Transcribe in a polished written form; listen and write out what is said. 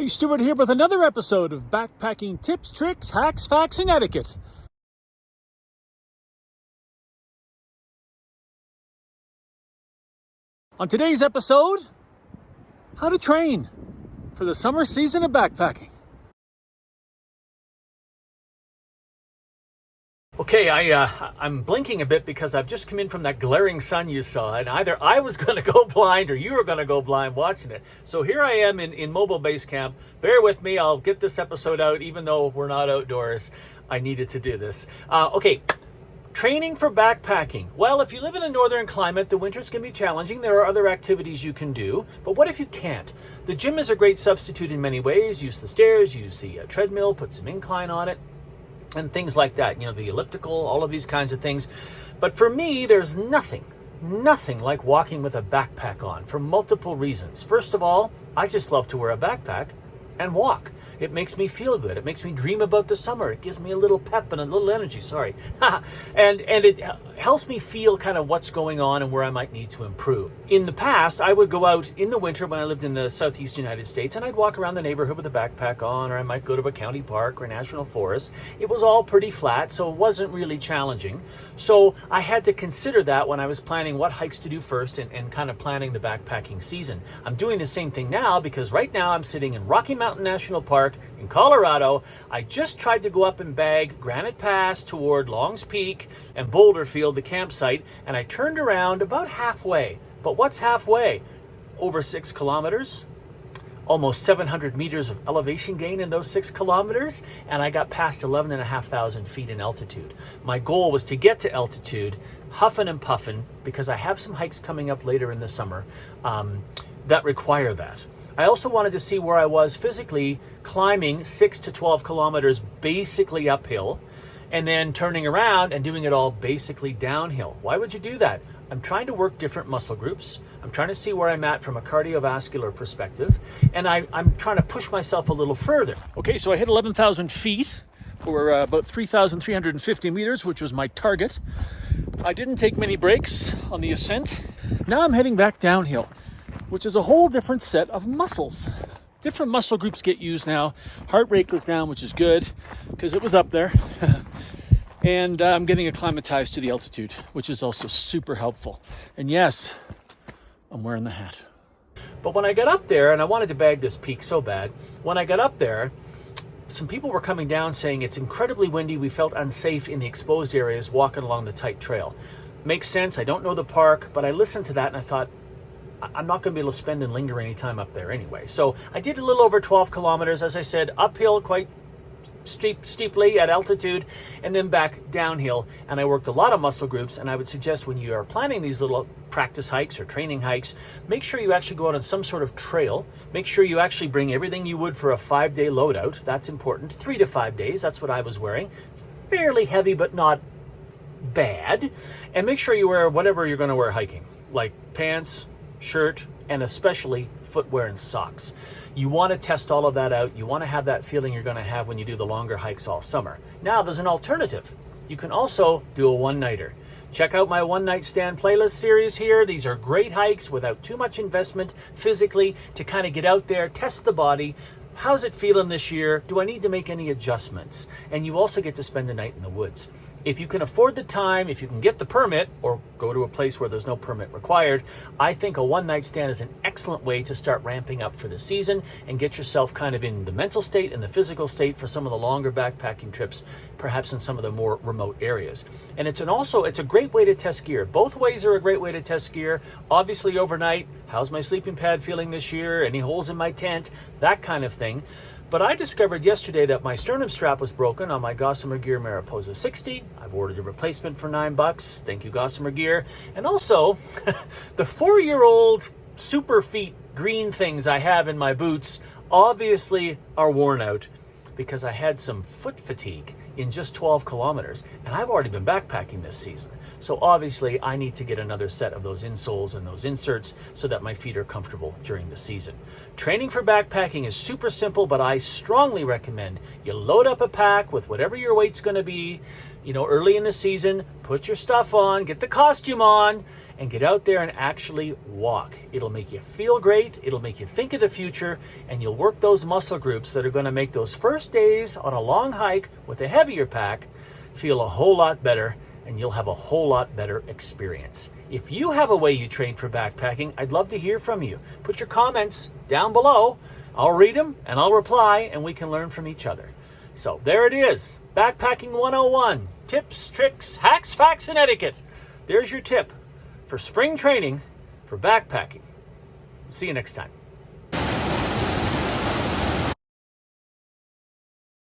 Stewart here with another episode of Backpacking Tips, Tricks, Hacks, Facts, and Etiquette. On today's episode, how to train for the summer season of backpacking. Okay, I'm blinking a bit because I've just come in from that glaring sun you saw, and either I was going to go blind or you were going to go blind watching it. So here I am in mobile base camp. Bear with me, I'll get this episode out even though we're not outdoors. I needed to do this. Okay, training for backpacking. Well, if you live in a northern climate, the winters can be challenging. There are other activities you can do, but what if you can't? The gym is a great substitute in many ways. Use the stairs, use the treadmill, put some incline on it, and things like that, the elliptical, all of these kinds of things. But for me, there's nothing like walking with a backpack on for multiple reasons. First of all, I just love to wear a backpack and walk. It makes me feel good. It makes me dream about the summer. It gives me a little pep and a little energy, and it helps me feel kind of what's going on and where I might need to improve. In the past, I would go out in the winter when I lived in the southeast United States, and I'd walk around the neighborhood with a backpack on, or I might go to a county park or a national forest. It was all pretty flat, so it wasn't really challenging. So I had to consider that when I was planning what hikes to do first and kind of planning the backpacking season. I'm doing the same thing now because right now I'm sitting in Rocky Mountain National Park in Colorado. I just tried to go up and bag Granite Pass toward Longs Peak and Boulder Field, the campsite, and I turned around about halfway. But what's halfway? Over 6 kilometers, almost 700 meters of elevation gain in those 6 kilometers, and I got past 11,500 feet in altitude. My goal was to get to altitude, huffing and puffing, because I have some hikes coming up later in the summer that require that. I also wanted to see where I was physically climbing 6 to 12 kilometers basically uphill and then turning around and doing it all basically downhill. Why would you do that? I'm trying to work different muscle groups. I'm trying to see where I'm at from a cardiovascular perspective, and I'm trying to push myself a little further. Okay, so I hit 11,000 feet or about 3,350 meters, which was my target. I didn't take many breaks on the ascent. Now I'm heading back downhill, which is a whole different set of muscles. Different muscle groups get used now. Heart rate goes down, which is good because it was up there. And I'm getting acclimatized to the altitude, which is also super helpful. And yes, I'm wearing the hat. But when I got up there, and I wanted to bag this peak so bad, when I got up there, some people were coming down saying it's incredibly windy. We felt unsafe in the exposed areas walking along the tight trail. Makes sense. I don't know the park, but I listened to that and I thought, I'm not going to be able to spend and linger any time up there anyway. So I did a little over 12 kilometers, as I said, uphill quite steeply at altitude, and then back downhill. And I worked a lot of muscle groups, and I would suggest when you are planning these little practice hikes or training hikes, make sure you actually go out on some sort of trail. Make sure you actually bring everything you would for a 5-day loadout. That's important. 3 to 5 days, that's what I was wearing. Fairly heavy, but not bad. And make sure you wear whatever you're going to wear hiking, like pants, shirt, and especially footwear and socks. You want to test all of that out. You want to have that feeling you're going to have when you do the longer hikes all summer. Now, there's an alternative. You can also do a one-nighter. Check out my one-night stand playlist series here. These are great hikes without too much investment physically to kind of get out there, test the body. How's it feeling this year? Do I need to make any adjustments? And you also get to spend the night in the woods. If you can afford the time, if you can get the permit or go to a place where there's no permit required, I think a one-night stand is an excellent way to start ramping up for the season and get yourself kind of in the mental state and the physical state for some of the longer backpacking trips, perhaps in some of the more remote areas. And it's a great way to test gear. Both ways are a great way to test gear. Obviously overnight, how's my sleeping pad feeling this year? Any holes in my tent? That kind of thing. But I discovered yesterday that my sternum strap was broken on my Gossamer Gear Mariposa 60. I've ordered a replacement for $9. Thank you, Gossamer Gear. And also, the 4-year-old super feet green things I have in my boots obviously are worn out because I had some foot fatigue in just 12 kilometers. And I've already been backpacking this season. So obviously I need to get another set of those insoles and those inserts so that my feet are comfortable during the season. Training for backpacking is super simple, but I strongly recommend you load up a pack with whatever your weight's going to be, early in the season, put your stuff on, get the costume on, and get out there and actually walk. It'll make you feel great, it'll make you think of the future, and you'll work those muscle groups that are going to make those first days on a long hike with a heavier pack feel a whole lot better, and you'll have a whole lot better experience. If you have a way you train for backpacking, I'd love to hear from you. Put your comments down below. I'll read them and I'll reply, and we can learn from each other. So there it is, Backpacking 101, tips, tricks, hacks, facts, and etiquette. There's your tip for spring training for backpacking. See you next time.